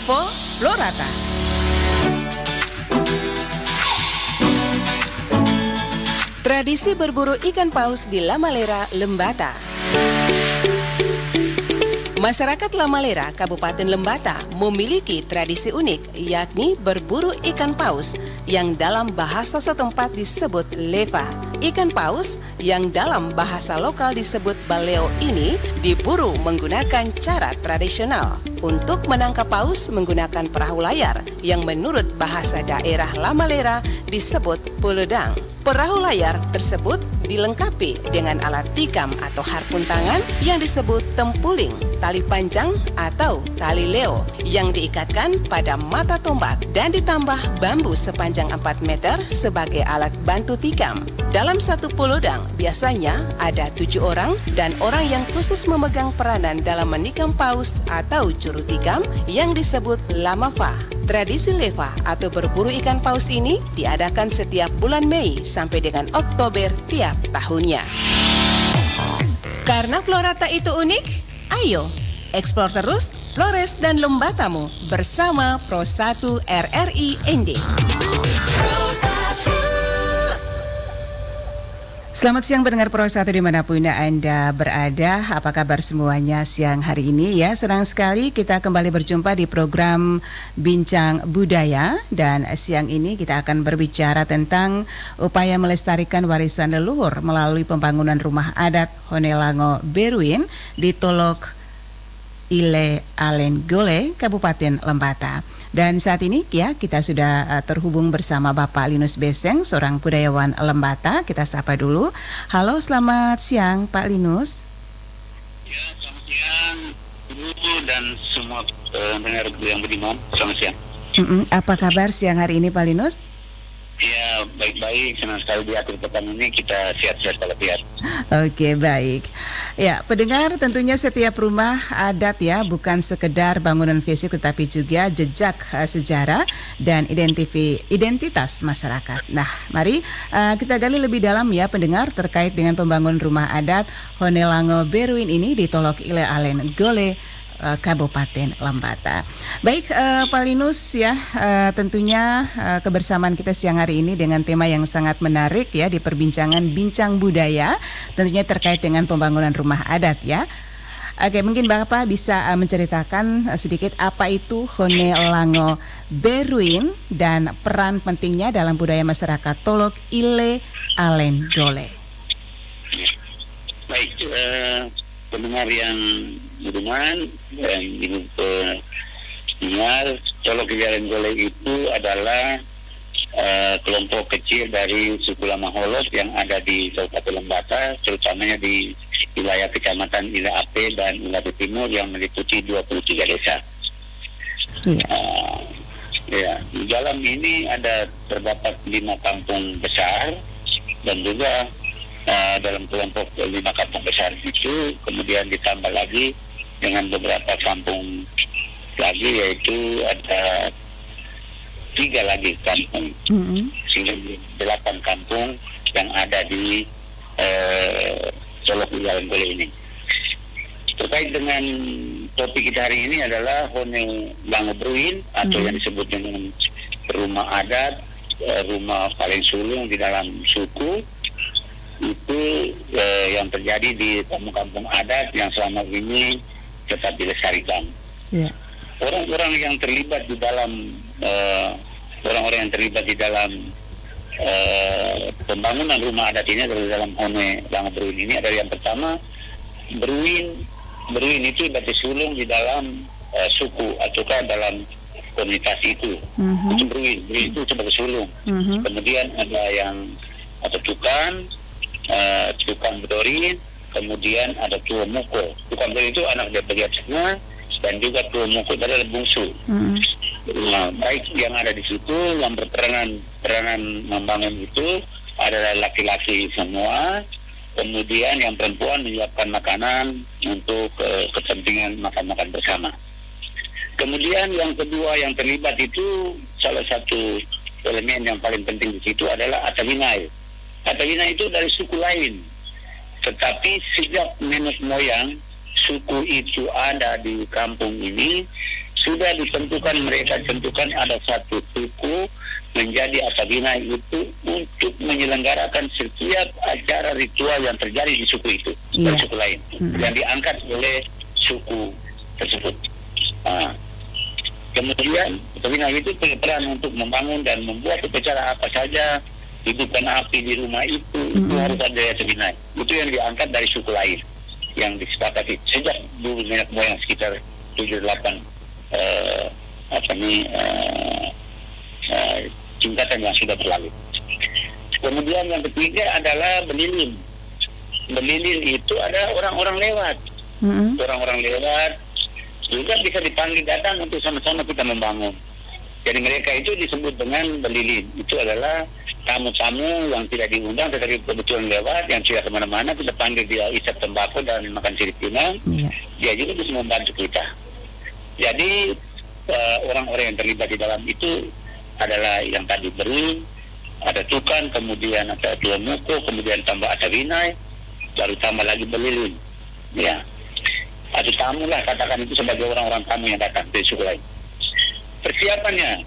Info Florata. Tradisi berburu ikan paus di Lamalera, Lembata. Masyarakat Lamalera, Kabupaten Lembata memiliki tradisi unik, yakni berburu ikan paus yang dalam bahasa setempat disebut leva. Ikan paus yang dalam bahasa lokal disebut baleo ini diburu menggunakan cara tradisional. Untuk menangkap paus menggunakan perahu layar yang menurut bahasa daerah Lamalera disebut puledang. Perahu layar tersebut dilengkapi dengan alat tikam atau harpun tangan yang disebut tempuling, tali panjang atau tali leo yang diikatkan pada mata tombak dan ditambah bambu sepanjang 4 meter sebagai alat bantu tikam. Dalam satu puledang biasanya ada 7 orang dan orang yang khusus memegang peranan dalam menikam paus atau juru tikam yang disebut lamafa. Tradisi leva atau berburu ikan paus ini diadakan setiap bulan Mei sampai dengan Oktober tiap tahunnya. Karena Florata itu unik, ayo eksplor terus Flores dan Lembatamu bersama Pro 1 RRI ND. Selamat siang pendengar Pro 1 dimanapun Anda berada. Apa kabar semuanya siang hari ini ya? Senang sekali kita kembali berjumpa di program Bincang Budaya. Dan siang ini kita akan berbicara tentang upaya melestarikan warisan leluhur melalui pembangunan rumah adat Honelango Beruin di Tolok Ile Alen Gole, Kabupaten Lembata. Dan saat ini ya kita sudah terhubung bersama Bapak Linus Beseng, seorang budayawan Lembata. Kita sapa dulu. Halo, selamat siang Pak Linus. Ya, selamat siang Ibu dan semua pendengar yang beriman. Selamat siang. Apa kabar siang hari ini Pak Linus? Ya, baik-baik. Senang sekali di akhir pekan ini kita sehat-sehat walafiat. Oke, baik. Ya, pendengar, tentunya setiap rumah adat ya bukan sekedar bangunan fisik tetapi juga jejak sejarah dan identitas masyarakat. Nah, mari kita gali lebih dalam ya pendengar terkait dengan pembangunan rumah adat Honelango Beruin ini di Tolok Ile Alen Gole, Kabupaten Lembata. Baik Pak Linus ya, tentunya kebersamaan kita siang hari ini dengan tema yang sangat menarik ya di perbincangan Bincang Budaya, tentunya terkait dengan pembangunan rumah adat ya. Oke, mungkin Bapak bisa menceritakan sedikit apa itu Honelango Beruin dan peran pentingnya dalam budaya masyarakat Tolok Ile Alen Gole. Baik, pendengar yang budiman dan ibu pendengar, Tolok Ile Alen Gole itu adalah kelompok kecil dari suku Lama Holok yang ada di Kabupaten Lembata, terutamanya di wilayah Kecamatan Ile Ape dan Ile Ape Timur yang meliputi 23 desa. Ya, di dalam ini terdapat 5 kampung besar dan juga dalam kelompok 5 kampung besar itu kemudian ditambah lagi dengan beberapa kampung lagi, yaitu ada 3 lagi kampung, sehingga 8 kampung yang ada di Tolok Ile Alen Gole ini. Terkait dengan topik kita hari ini adalah Honelango Beruin atau yang disebut dengan rumah adat, rumah paling sulung di dalam suku. Itu yang terjadi di kampung-kampung adat yang selama ini tetap dilestarikan. Orang-orang yang terlibat di dalam pembangunan rumah adat ini adalah dalam Honelango Beruin ini adalah yang pertama Beruin itu berarti sulung di dalam suku ataukah dalam komunitas itu. Itu Beruin itu sebagai sulung. Kemudian ada tukang Bedorin, kemudian ada tua muko. Tukang Bedorin itu anak dari bagian semua dan juga tua muko adalah bungsu. Nah, baik yang ada di situ yang peranan membangun itu adalah laki-laki semua. Kemudian yang perempuan menyiapkan makanan untuk kepentingan makan-makan bersama. Kemudian yang kedua yang terlibat itu salah satu elemen yang paling penting di situ adalah Atawinai. Atawinai itu dari suku lain, tetapi sejak nenek moyang suku itu ada di kampung ini sudah ditentukan, mereka tentukan ada satu suku menjadi Atawinai itu untuk menyelenggarakan setiap acara ritual yang terjadi di suku itu dan suku lain yang diangkat oleh suku tersebut. Kemudian Atawinai itu berperan untuk membangun dan membuat upacara apa saja, hidupkan api di rumah itu harus ada Atawinai. Itu yang diangkat dari suku lain yang disepakati sejak dulu nenek moyang sekitar 7-8 tingkatan yang sudah berlalu. Kemudian yang ketiga adalah belilin. Belilin itu ada orang-orang lewat. Orang-orang lewat juga bisa dipanggil datang untuk sama-sama kita membangun. Jadi mereka itu disebut dengan belilin. Itu adalah tamu-tamu yang tidak diundang tetapi kebetulan lewat, yang tidak kemana-mana, kita panggil dia isap tembakau dan makan sirip pinang. Dia juga bisa membantu kita. Jadi orang-orang yang terlibat di dalam itu adalah yang tadi beru, ada tukan, kemudian ada dua muko, kemudian tambah Atawinai, baru tambah lagi belilin. Ya, ada tamu lah, katakan itu sebagai orang-orang tamu yang datang dari suku lain. Persiapannya.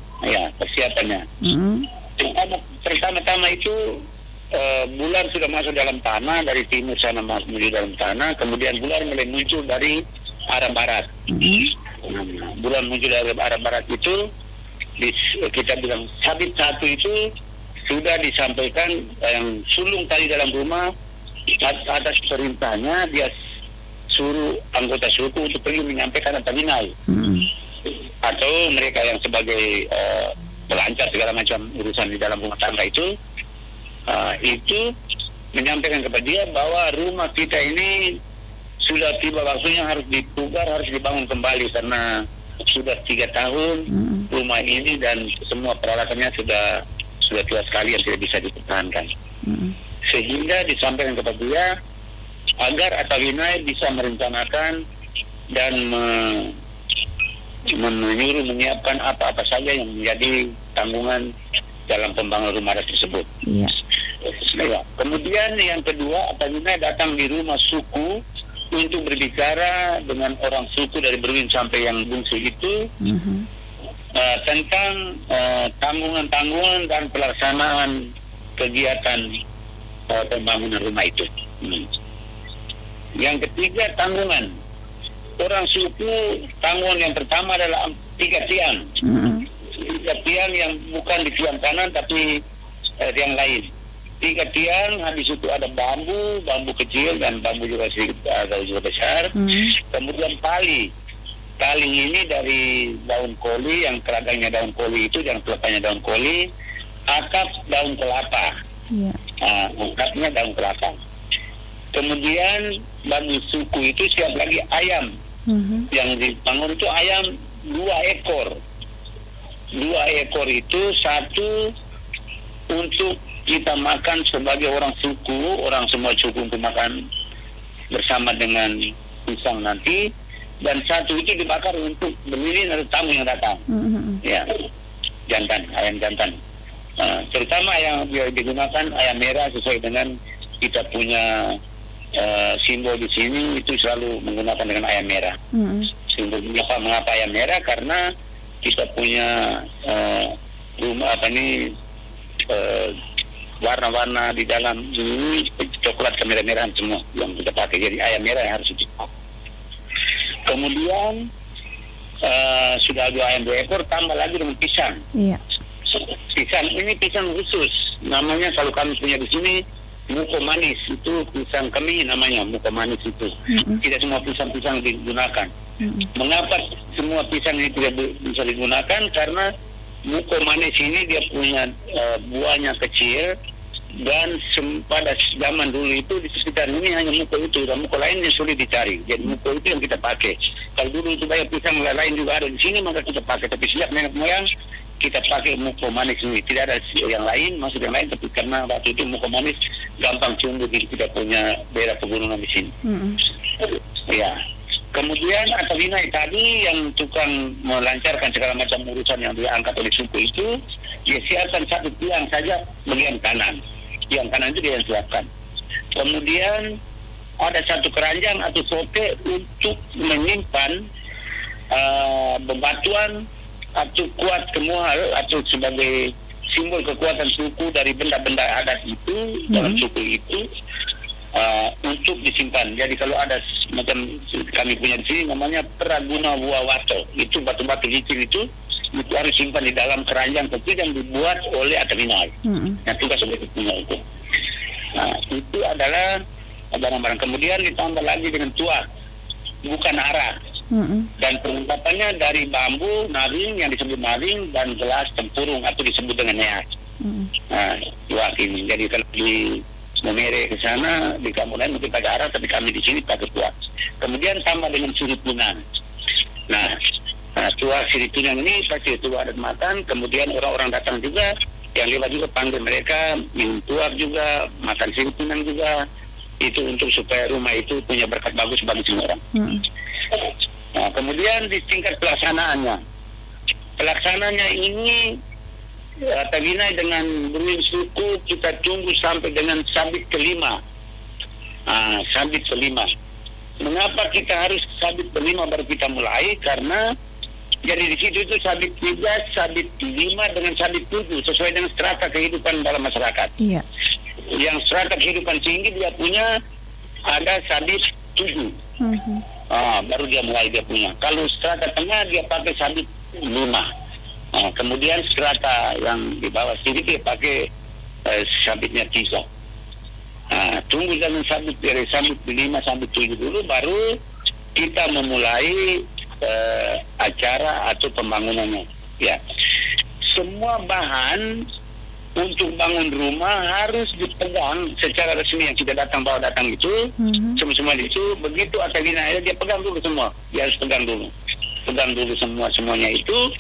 Pertama-tama itu bulan sudah masuk dalam tanah, dari timur sana menuju dalam tanah, kemudian bulan mulai muncul dari arah barat. Bulan muncul dari arah barat itu kita bilang sabit satu itu sudah disampaikan yang sulung tadi dalam rumah, atas perintahnya dia suruh anggota suku untuk pergi menyampaikan Atawinai. Atau mereka yang sebagai pelancar segala macam urusan di dalam rumah tangga itu menyampaikan kepada dia bahwa rumah kita ini sudah tiba waktunya harus dipugar, harus dibangun kembali karena sudah 3 tahun rumah ini dan semua peralatannya sudah tua sekali yang tidak bisa dipertahankan. Sehingga disampaikan kepada dia agar Atawinai bisa merencanakan dan menyuruh menyiapkan apa-apa saja yang menjadi tanggungan dalam pembangunan rumah adat tersebut. Kemudian yang kedua, Atawinai datang di rumah suku untuk berbicara dengan orang suku dari Berwin sampai yang bungsu itu tentang tanggungan-tanggungan dan pelaksanaan kegiatan pembangunan rumah itu. Yang ketiga, tanggungan. Orang suku, tanggungan yang pertama adalah 3 tiang. 3 tiang yang bukan di tiang kanan tapi tiang lain. 3 tiang, habis itu ada bambu kecil dan bambu juga agak juga besar. Kemudian tali ini dari daun koli, yang keragangnya daun koli itu, yang pelepahnya daun koli, atap daun kelapa. Atapnya daun kelapa. Kemudian bagi suku itu siap lagi ayam. Yang dibangun itu ayam 2 ekor. 2 ekor itu, satu untuk kita makan sebagai orang semua suku untuk makan bersama dengan pisang nanti, dan satu itu dibakar untuk belilin atau tamu yang datang. Ya, ayam jantan. Terutama yang digunakan ayam merah sesuai dengan kita punya simbol di sini itu selalu menggunakan dengan ayam merah. Simbolnya mengapa ayam merah? Karena kita punya rumah warna-warna di dalam ini coklat kemerah-merahan semua yang kita pakai. Jadi ayam merah yang harus dipakai. Kemudian sudah ada ayam 2 ekor, tambah lagi dengan pisang. Pisang ini pisang khusus, namanya kalau kami punya di sini muko manis, itu pisang kami namanya muko manis itu. Tidak semua pisang-pisang digunakan. Mengapa semua pisang ini tidak bisa digunakan? Karena muko manis ini dia punya buahnya kecil, dan pada zaman dulu itu di sekitar ini hanya muko itu, dan muko lain yang sulit dicari. Jadi muko itu yang kita pakai. Kalau dulu itu banyak pisang lain juga ada di sini, maka kita pakai. Tapi sejak nenek moyang kita pakai muko manis ini, tidak ada yang lain, masuk yang lain. Tapi karena waktu itu muko manis gampang tumbuh di kita punya daerah pegunungan di sini. Ya. Kemudian Atawinai tadi yang tukang melancarkan segala macam urusan yang diangkat oleh suku itu, dia siapkan 1 tiang saja bagian kanan. Tiang kanan itu dia yang siapkan. Kemudian ada 1 keranjang atau sote untuk menyimpan bebatuan atau kuat kemual atau sebagai simbol kekuatan suku dari benda-benda adat itu dalam suku itu untuk disimpan. Jadi kalau ada macam kami punya di sini namanya Praguna Wawato, itu batu-batu licin itu harus simpan di dalam keranjang kecil yang dibuat oleh Atawinai. Nah, tugas seperti punya itu. Nah, itu adalah barang-barang. Kemudian ditambah lagi dengan tuak, bukan arak. Dan perlengkapannya dari bambu, naring yang disebut naring, dan gelas tempurung atau disebut dengan neas. Nah, tuak ini. Jadi kalau di Momere ke sana, di kampung lain mungkin pakai arak, tapi kami di sini pakai tuak. Kemudian tambah dengan siripunang. Nah, tuak siripunang ini pasti tuak adat makan. Kemudian orang-orang datang juga, yang lewat juga panggil mereka minum tuak juga, makan siripunang juga. Itu untuk supaya rumah itu punya berkat bagus bagi semua orang. Nah, kemudian di tingkat pelaksanaannya ini Atawinai dengan beruin suku kita tunggu sampai dengan sabit kelima. Sabit kelima. Mengapa kita harus sabit kelima baru kita mulai? Karena jadi di situ itu sabit 3, sabit 5 dengan sabit 7 sesuai dengan strata kehidupan dalam masyarakat. Iya. Yang strata kehidupan tinggi dia punya ada sabit 7. Baru dia mulai dia punya. Kalau strata tengah dia pakai sabit 5. Kemudian strata yang di bawah sini dia pakai sabitnya 3. Tunggu dengan sabit dari sabit 5 sampai 7 dulu, baru kita memulai acara atau pembangunannya. Ya, semua bahan untuk bangun rumah harus dipegang secara resmi yang kita bawa datang itu, semua itu begitu Atawinai dia pegang dulu semua, dia harus pegang dulu semuanya itu.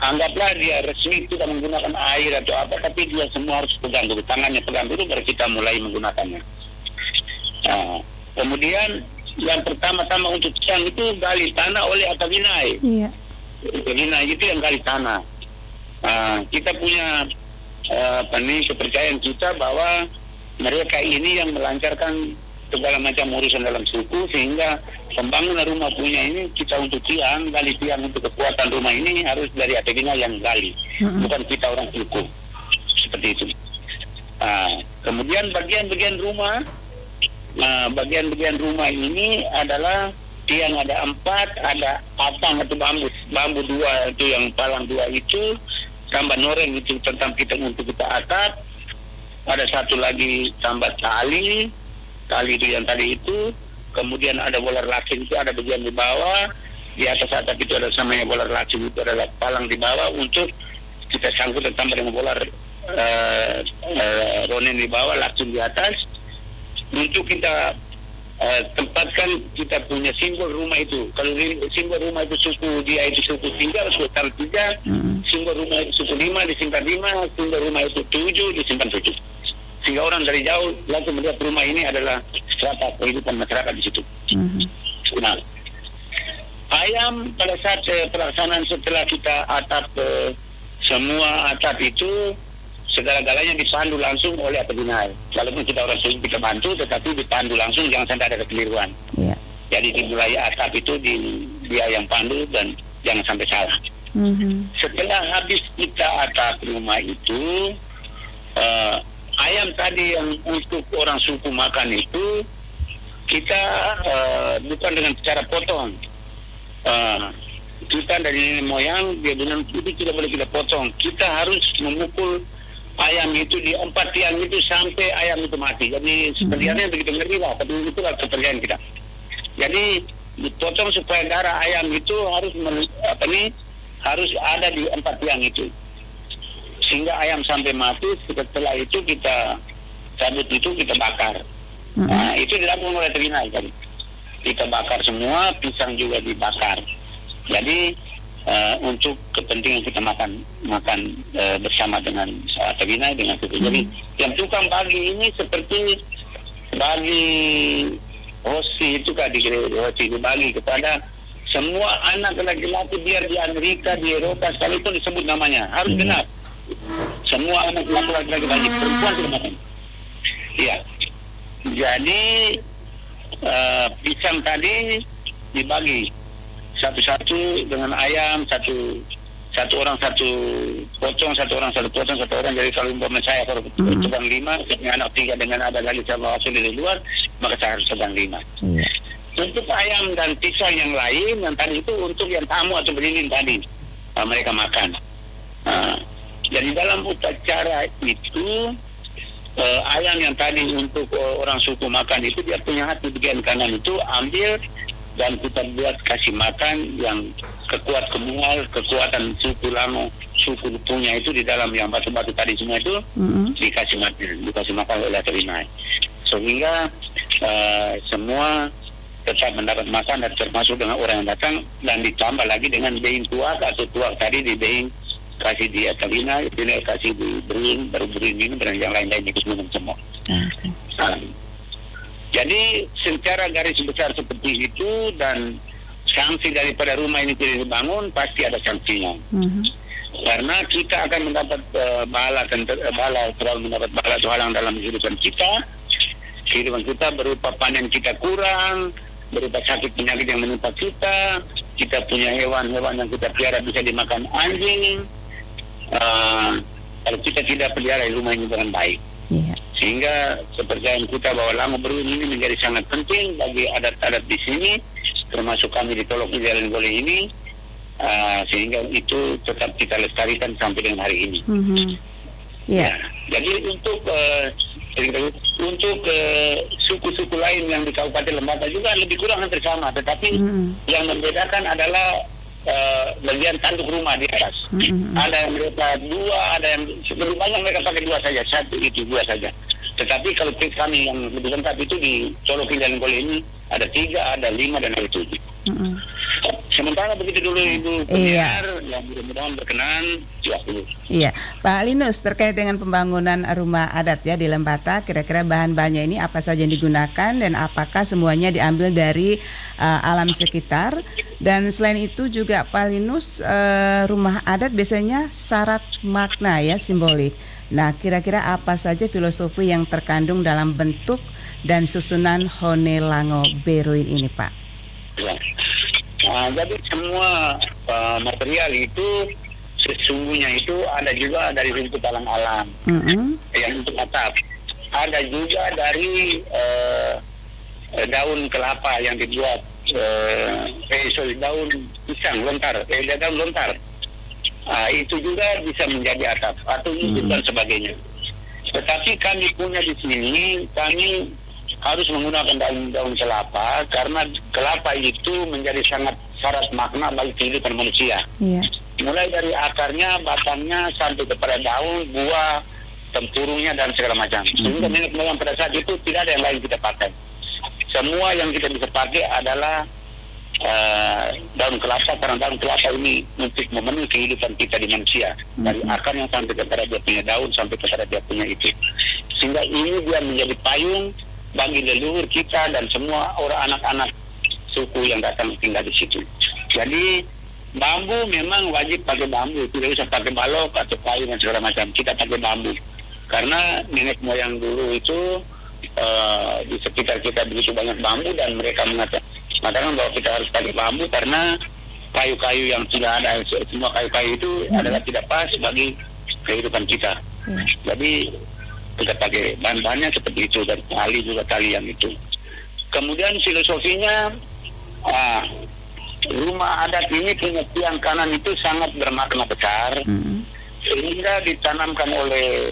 Anggaplah dia resmi tidak menggunakan air atau apa, tapi dia semua harus pegang dulu, tangannya pegang dulu baru kita mulai menggunakannya. Kemudian yang pertama-tama untuk tiang itu gali tanah oleh Atawinai. Iya. Atawinai itu yang gali tanah. Kita punya kepercayaan kita bahwa mereka ini yang melancarkan segala macam urusan dalam suku, sehingga pembangunan rumah punya ini kita untuk gali tiang untuk kekuatan rumah ini harus dari Atawinai yang gali, bukan kita orang suku. Seperti itu. Kemudian bagian-bagian rumah ini adalah tiang ada 4, ada atang atau bambu 2 itu yang palang 2 itu, tambah noreng itu tentang kita untuk kita atap, ada satu lagi tambah tali itu yang tadi itu, kemudian ada bolar lacing itu ada bagian di bawah, di atas atap itu ada namanya bolar lacing, itu adalah palang di bawah untuk kita sangkut tambah dengan bolar ronen di bawah, lacing di atas, untuk kita tempatkan kita punya simbol rumah itu. Kalau simbol rumah itu suku dia itu suku 3, suku 3, simbol rumah itu suku 5 disimpan 5, simbol rumah itu 7 disimpan 7. Sehingga orang dari jauh langsung melihat rumah ini adalah strata kehidupan masyarakat di situ. Nah, ayam pada saat pelaksanaan setelah kita atap semua atap itu segala-galanya dipandu langsung oleh Atawinai. Walaupun kita orang suku kita bantu, tetapi dipandu langsung, jangan sampai ada kekeliruan. Yeah. Jadi dimulai atap itu dia yang pandu dan jangan sampai salah. Setelah habis kita atap rumah itu, ayam tadi yang untuk orang suku makan itu kita bukan dengan cara potong. Kita dari moyang dia bilang itu tidak boleh kita potong. Kita harus memukul ayam itu di 4 tiang itu sampai ayam itu mati. Jadi sebenarnya begitu ngeri lah, tapi itulah kepercayaan kita. Jadi dipotong supaya darah ayam itu harus ada di 4 tiang itu, sehingga ayam sampai mati. Setelah itu kita cabut itu kita bakar. Nah, itu dilakukan oleh Atawinai kan. Kita bakar semua, pisang juga dibakar. Jadi untuk kepentingan kita makan bersama dengan Atawinai dengan itu. Jadi yang tukang bagi ini seperti bagi hosi itu kan dibagi kepada semua anak laki-laki, biar di Amerika, di Eropa sekalipun disebut namanya harus genap. Semua anak laki-laki bagi, perempuan tidak makan. Iya. Jadi pisang tadi dibagi satu-satu dengan ayam, satu orang satu potong, satu orang jadi kalau umpama saya kalau terbang 5, dengan anak 3 dengan ada lagi sama hasil dari luar, maka saya harus terbang 5. Untuk ayam dan pisang yang lain yang tadi itu untuk yang tamu atau berdiri tadi mereka makan. Jadi dalam upacara itu ayam yang tadi untuk orang suku makan itu dia punya hati bagian kanan itu ambil dan kita buat kasih makan yang kekuatan suku Lango, suku punya itu di dalam yang batu-batu tadi semua itu dikasih makan oleh veterinaris sehingga semua tetap mendapat makan dan termasuk dengan orang yang datang dan ditambah lagi dengan being tuak atau tuak tadi di being kasih dia telinga kasih diberi baru beri minum dan yang lain-lain ikut minum semua. Jadi secara garis besar seperti itu dan sanksi daripada rumah ini tidak dibangun pasti ada sanksinya. Karena kita akan mendapat bala atau halang dalam kehidupan kita berupa panen kita kurang, berupa sakit penyakit yang menimpa kita punya hewan-hewan yang kita pelihara bisa dimakan anjing kalau kita tidak pelihara rumah ini dengan baik. Sehingga kepercayaan kita bahwa Lango Berwin ini menjadi sangat penting bagi adat-adat di sini, termasuk kami di Tolok Jalan Gole ini, sehingga itu tetap kita lestarikan sampai dengan hari ini. Jadi untuk suku-suku lain yang di Kabupaten Lembata juga lebih kurang hampir sama, tetapi yang membedakan adalah bagian tanduk rumah di atas. Ada yang mereka 2, ada yang lebih banyak mereka pakai 2 saja, 2 saja. Tetapi kalau kami yang lebih lengkap itu di Colokin dan Gole ini ada 3, ada 5 dan ada 7. Sementara begitu dulu Ibu pendengar yang mudah-mudahan berkenan. Iya, Pak Linus, terkait dengan pembangunan rumah adat ya di Lembata, kira-kira bahan-bahannya ini apa saja yang digunakan dan apakah semuanya diambil dari alam sekitar? Dan selain itu juga Pak Linus, rumah adat biasanya syarat makna ya, simbolik. Nah, kira-kira apa saja filosofi yang terkandung dalam bentuk dan susunan Hone Lango Berwin ini, Pak? Jadi semua material itu sesungguhnya itu ada juga dari rumput alam-alam yang untuk atap. Ada juga dari daun kelapa yang dibuat daun pisang lontar, daun lontar. Itu juga bisa menjadi atap atau untuk dan sebagainya. Tetapi kami punya di sini, kami harus menggunakan daun kelapa karena kelapa itu menjadi sangat syarat makna bagi kehidupan manusia. Mulai dari akarnya, batangnya sampai kepada daun, buah, tempurungnya dan segala macam. Sehingga nenek moyang pada saat itu tidak ada yang lain kita pakai. Semua yang kita bisa pakai adalah daun kelapa karena daun kelapa ini untuk memenuhi kehidupan kita di manusia. Dari akarnya sampai kepada dia punya daun sampai kepada dia punya itu. Sehingga ini dia menjadi payung bagi leluhur kita dan semua orang anak-anak suku yang datang tinggal di situ. Jadi bambu memang wajib pakai bambu, tidak usah pakai balok atau kayu dan segala macam. Kita pakai bambu karena nenek moyang dulu itu di sekitar kita begitu banyak bambu dan mereka mengatakan bahwa kita harus pakai bambu karena kayu-kayu yang sudah ada, semua kayu-kayu itu adalah tidak pas bagi kehidupan kita. Jadi kita pakai bahan-bahannya seperti itu dan tali juga tali yang itu. Kemudian filosofinya rumah adat ini punya tiang kanan itu sangat bermakna besar sehingga ditanamkan oleh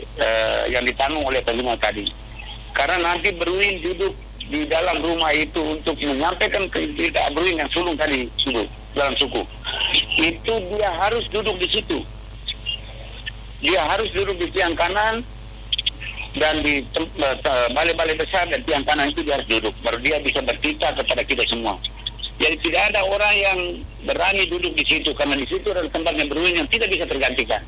yang ditanggung oleh Pelima tadi. Karena nanti Berwin duduk di dalam rumah itu untuk menyampaikan ke kita Berwin yang sulung tadi duduk dalam suku. Itu dia harus duduk di situ. Dia harus duduk di tiang kanan dan di balai-balai besar dan tiang kanan itu dia harus duduk. Baru dia bisa bertita kepada kita semua. Jadi tidak ada orang yang berani duduk di situ karena di situ adalah tempatnya Berwin yang tidak bisa tergantikan.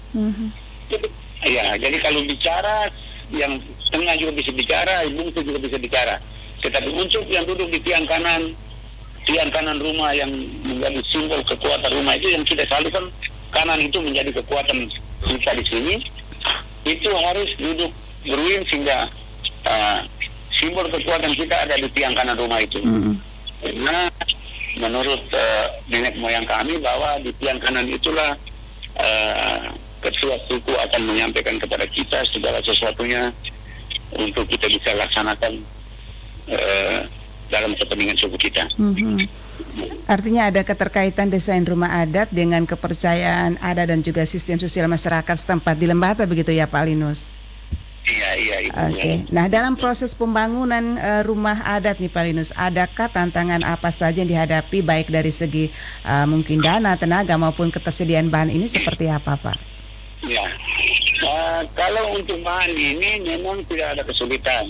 Ya, jadi kalau bicara yang tengah juga bisa bicara, bungsu juga bisa bicara. Tetapi untuk yang duduk di tiang kanan rumah yang menjadi simbol kekuatan rumah itu yang kita salurkan kanan itu menjadi kekuatan kita di sini. Itu harus duduk Berwin sehingga simbol kekuatan kita ada di tiang kanan rumah itu. Karena menurut nenek moyang kami bahwa di tiang kanan itulah ketua suku akan menyampaikan kepada kita segala sesuatunya untuk kita bisa laksanakan dalam kepentingan suku kita. Artinya ada keterkaitan desain rumah adat dengan kepercayaan adat dan juga sistem sosial masyarakat setempat di Lembata, begitu ya Pak Linus? Iya. Oke. Nah, dalam proses pembangunan rumah adat nih Pak Linus, adakah tantangan apa saja yang dihadapi baik dari segi mungkin dana, tenaga maupun ketersediaan bahan ini seperti apa Pak? Ya, kalau untuk bahan ini memang tidak ada kesulitan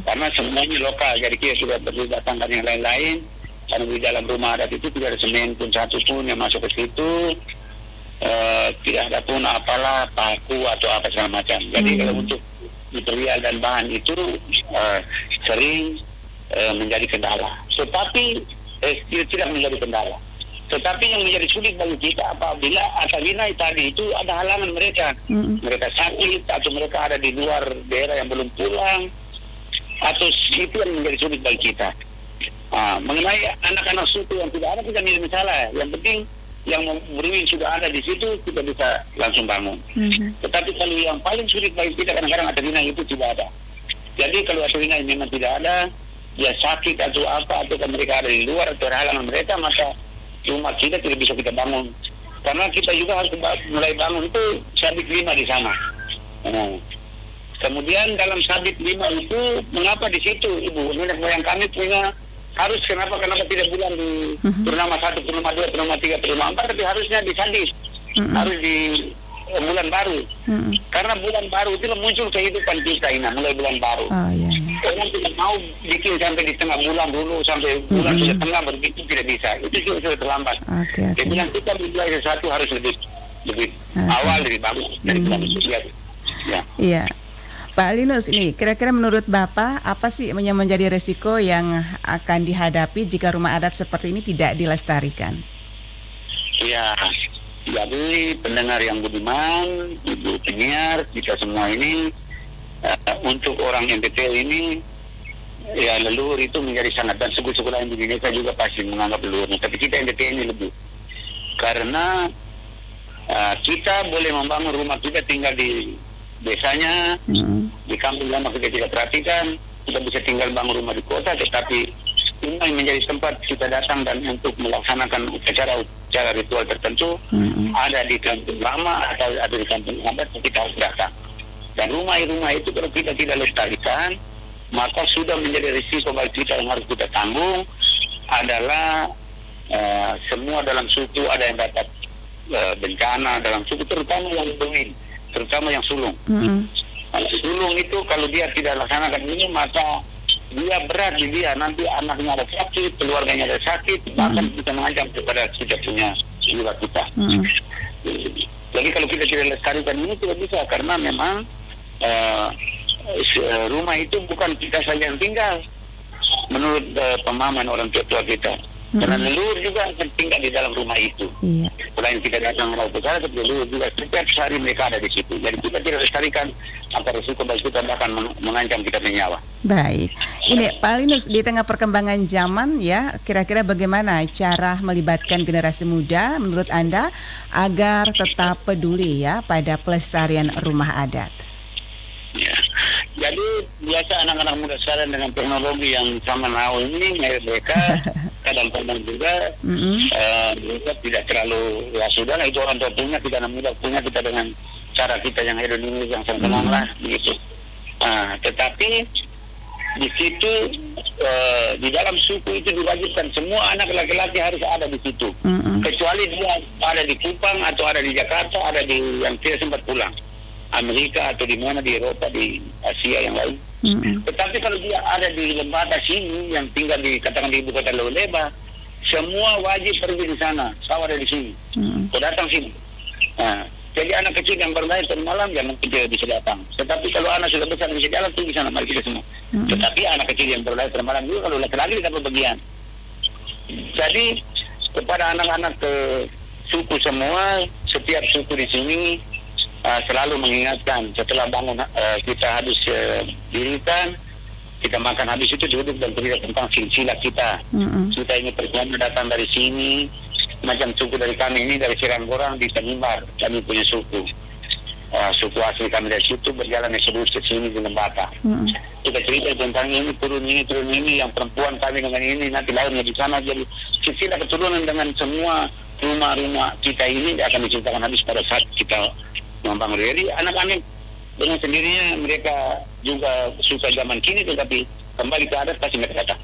karena semuanya lokal. Jadi kita sudah berdatangkan yang lain-lain. Karena di dalam rumah adat itu tidak ada semen pun satu pun yang masuk ke situ, tidak ada pun apalah paku atau apa segala macam. Jadi kalau untuk material dan bahan itu sering menjadi kendala. Tetapi tidak menjadi kendala. Tetapi yang menjadi sulit bagi kita apabila tadi itu ada halangan mereka. Mereka sakit atau mereka ada di luar daerah yang belum pulang, atau itu yang menjadi sulit bagi kita. Mengenai anak-anak suku yang tidak ada kita tidak masalah. Yang penting yang beruin sudah ada di situ, kita bisa langsung bangun. Tetapi kalau yang paling sulit bagi kita kadang-kadang atrina itu tidak ada. Jadi kalau atrina memang tidak ada, dia sakit atau apa, atau mereka ada di luar atau halangan mereka, maka rumah kita tidak bisa kita bangun. Karena kita juga harus mulai bangun itu sabit 5 di sana. Kemudian dalam sabit 5 itu, mengapa di situ Ibu? Nenek moyang kami punya harus kenapa tidak bulan di purnama 1, purnama 2, purnama 3, purnama 4, tapi harusnya di sadis, harus di bulan baru. Karena bulan baru itu muncul kehidupan kita ini, mulai bulan baru. Orang tidak mau bikin sampai di tengah bulan dulu, sampai bulan sudah tengah begitu tidak bisa. Itu sudah terlambat. Dia bilang kita mulai sesuatu harus lebih awal, lebih bagus dari bulan itu. Iya. Pak Linus, ini kira-kira menurut Bapak apa sih yang menjadi resiko yang akan dihadapi jika rumah adat seperti ini tidak dilestarikan? Ya, jadi pendengar yang budiman, Ibu penyiar, kita semua ini untuk orang NTT ini, ya leluhur itu menjadi sangat, dan suku-suku lain di Indonesia juga pasti menganggap leluhurnya. Tapi kita NTT ini lebih, karena kita boleh membangun rumah kita tinggal di desanya, di kampung lama kita tidak perhatikan, kita bisa tinggal bangun rumah di kota, tetapi ini menjadi tempat kita datang dan untuk melaksanakan upacara ritual tertentu, ada di kampung lama atau di kampung adat, kita harus datang. Dan rumah-rumah itu kalau kita tidak lestarikan, maka sudah menjadi risiko bagi kita yang harus kita tanggung adalah semua dalam suku ada yang dapat bencana dalam suku, terutama yang domin, terutama yang sulung. Sulung itu kalau dia tidak laksanakan ini, maka dia berat di dia, nanti anaknya ada sakit, keluarganya ada sakit, bahkan bisa mengancam kepada kita punya jiwa kita. Jadi kalau kita tidak lestarikan ini tidak bisa, karena memang rumah itu bukan kita saja yang tinggal menurut pemahaman orang tua kita. Karena leluhur juga akan tinggal di dalam rumah itu. Selain kita datang melakukan upacara, tapi leluhur juga setiap hari mereka ada di situ. Jadi kita tidak lestarikan, maka risiko bagi kita akan mengancam kita punya nyawa. Baik, ini Pak Linus, di tengah perkembangan zaman ya, kira-kira bagaimana cara melibatkan generasi muda menurut Anda agar tetap peduli ya pada pelestarian rumah adat? Ya. Jadi biasa anak-anak muda sekarang dengan teknologi yang sama now ini, mereka kadang-kadang juga mereka tidak terlalu, ya sudah lah itu orang tua punya, kita anak muda punya, kita dengan cara kita yang hedonis yang senang lah begitu. Tetapi di situ di dalam suku itu diwajibkan semua anak laki-laki harus ada di situ, kecuali dia ada di Kupang atau ada di Jakarta, ada di yang tidak sempat pulang, Amerika atau di mana di Eropa, di Asia yang lain. Tetapi kalau dia ada di Lembata sini, yang tinggal di katakan di ibu kota Loleba, semua wajib pergi di sana. Kau ada di sini, kau datang sini. Jadi anak kecil yang bermain malam jangan tidak bisa datang. Tetapi kalau anak sudah besar bisa jalan, tuh di sana, mari kita semua. Tetapi anak kecil yang bermain malam juga kalau laki-laki dapat bagian. Jadi kepada anak-anak suku semua, setiap suku di sini selalu mengingatkan setelah bangun kita habis dirikan, Kita makan habis itu duduk dan cerita tentang silsilah kita. Kita ini perempuan datang dari sini, macam suku dari kami ini dari Sirangkorang di Tanimbar, kami punya suku. Suku asli kami dari situ berjalan terus ke sini di Lembata. Kita cerita tentang ini turun ini, yang perempuan kami dengan ini, nanti lainnya di sana. Jadi silsilah keturunan dengan semua rumah-rumah kita ini akan diceritakan habis pada saat kita membangun. Jadi anak-anak dengan sendirinya mereka juga suka zaman kini, tetapi kembali ke adat pasti mereka datang.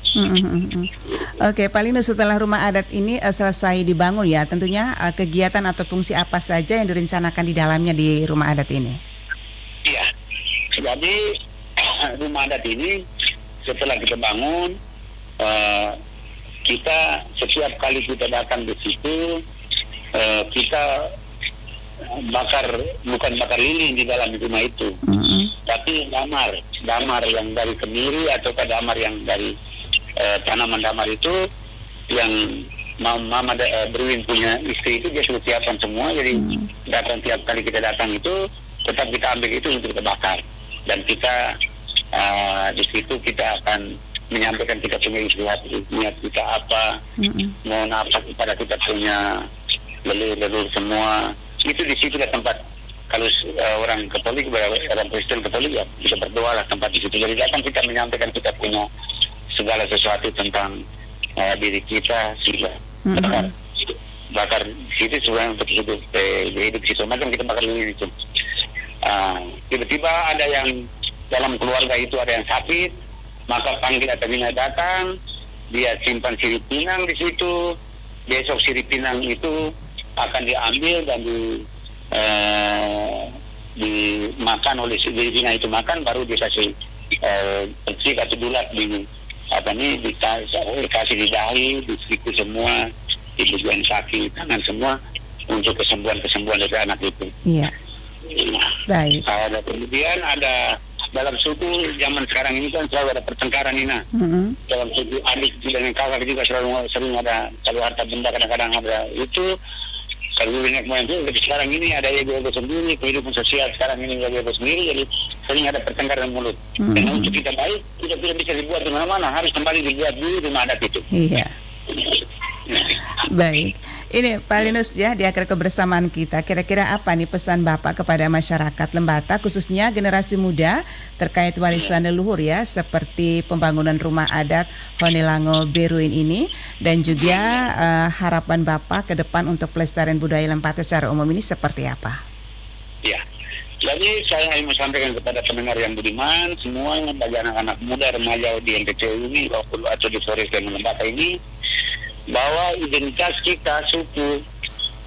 Oke, Pak Linus, setelah rumah adat ini selesai dibangun ya, tentunya kegiatan atau fungsi apa saja yang direncanakan di dalamnya di rumah adat ini? Iya, jadi rumah adat ini setelah kita bangun, kita setiap kali kita datang di situ, kita bukan bakar lilin di dalam rumah itu, tapi damar yang dari kemiri atau damar yang dari tanaman damar itu yang Mama Berwin punya istri itu dia sudah siapkan semua. Jadi datang tiap kali kita datang itu tetap kita ambil itu untuk kita bakar, dan kita di situ kita akan menyampaikan kita punya niat kita apa, mohon apa kepada kita punya leluhur semua. Itu di situ tempat kalau orang Katolik, orang Kristen Katolik ya kita berdoa lah tempat di situ. Jadi datang kita menyampaikan kita punya segala sesuatu tentang diri kita, sila bakar di situ sebenarnya untuk hidup di situ. Macam kita bakar lilin itu. Tiba-tiba ada yang dalam keluarga itu ada yang sakit, maka panggil Atamina datang, dia simpan sirip pinang di situ. Besok sirip pinang itu akan diambil dan dimakan oleh dirinya itu makan, baru dikasih persik atau dulat dikasih di dahi, di siku semua, di bagian kaki, tangan semua untuk kesembuhan dari anak itu. Iya. Baik. Kemudian ada dalam suku zaman sekarang ini kan selalu ada pertengkaran Nina. Dalam suku adik dengan kakak juga sering ada, kalau harta benda kadang-kadang ada itu. Kalau nenek moyang itu sekarang ini ada ego sendiri, kehidupan sosial sekarang ini ego sendiri, jadi sering ada pertengkaran mulut. Dan untuk kita baik, kita tidak bisa dibuat di mana-mana, harus kembali dibuat di rumah adat itu. Iya. Baik. Ini Pak Linus ya, di akhir kebersamaan kita, kira-kira apa nih pesan Bapak kepada masyarakat Lembata, khususnya generasi muda terkait warisan leluhur ya, seperti pembangunan rumah adat Honelango Berwin ini, dan juga harapan Bapak ke depan untuk pelestarian budaya Lembata secara umum ini seperti apa? Ya, jadi saya ingin sampaikan kepada pendengar yang budiman, semuanya bagi anak-anak muda, remaja di NTC ini atau di Flores dan Lembata ini, bahwa identitas kita, suku,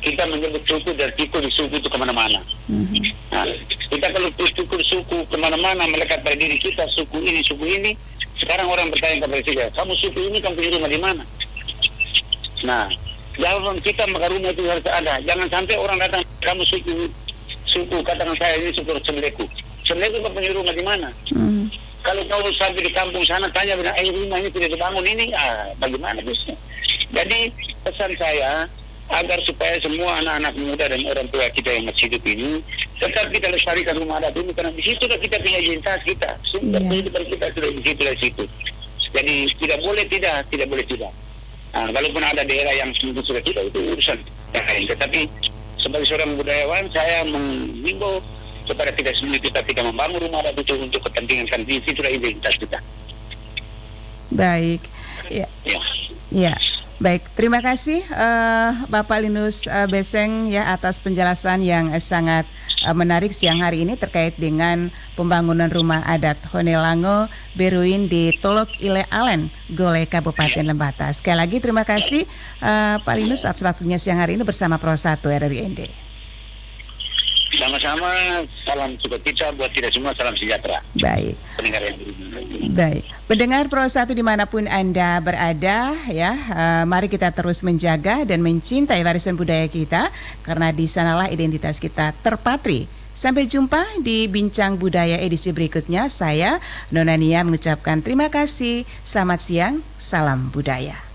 kita menyebut suku dari tiku di suku itu kemana-mana. Nah, kita kalau tiku suku kemana-mana melekat pada diri kita, suku ini, sekarang orang bertanya kepada saya, kamu suku ini kamu punya rumah di mana? Nah, jawaban kita maka rumah itu harus ada. Jangan sampai orang datang, kamu suku, katakan saya ini suku Sembleku kamu punya rumah di mana? Kalau kau sampai di kampung sana tanya bilang, rumah ini tidak dibangun ini, bagaimana bisa? Jadi pesan saya agar supaya semua anak-anak muda dan orang tua kita yang masih hidup ini tetap kita lestarikan rumah adat ini, karena di situ kita punya identitas kita, kehidupan kita sudah di situ. Jadi tidak boleh tidak. Nah, walaupun ada daerah yang sudah tidak, itu urusan yang lain. Tetapi sebagai seorang budayawan saya menghimbau kepada kita semua, kita membangun rumah adat itu untuk kepentingan di situ identitas kita. Baik. Ya. Baik, terima kasih Bapak Linus Beseng ya atas penjelasan yang sangat menarik siang hari ini terkait dengan pembangunan rumah adat Honelango Berwin di Tolok Ile Alen, Gole, Kabupaten Lembata. Sekali lagi terima kasih Pak Linus atas waktunya siang hari ini bersama Pro 1 RRI ND. Sama-sama, salam sukacita buat kita semua, salam sejahtera. Baik. Pendengar Pro 1 dimanapun Anda berada ya, mari kita terus menjaga dan mencintai warisan budaya kita, karena di sanalah identitas kita terpatri. Sampai jumpa di Bincang Budaya edisi berikutnya. Saya Nona Nia mengucapkan terima kasih. Selamat siang, salam budaya.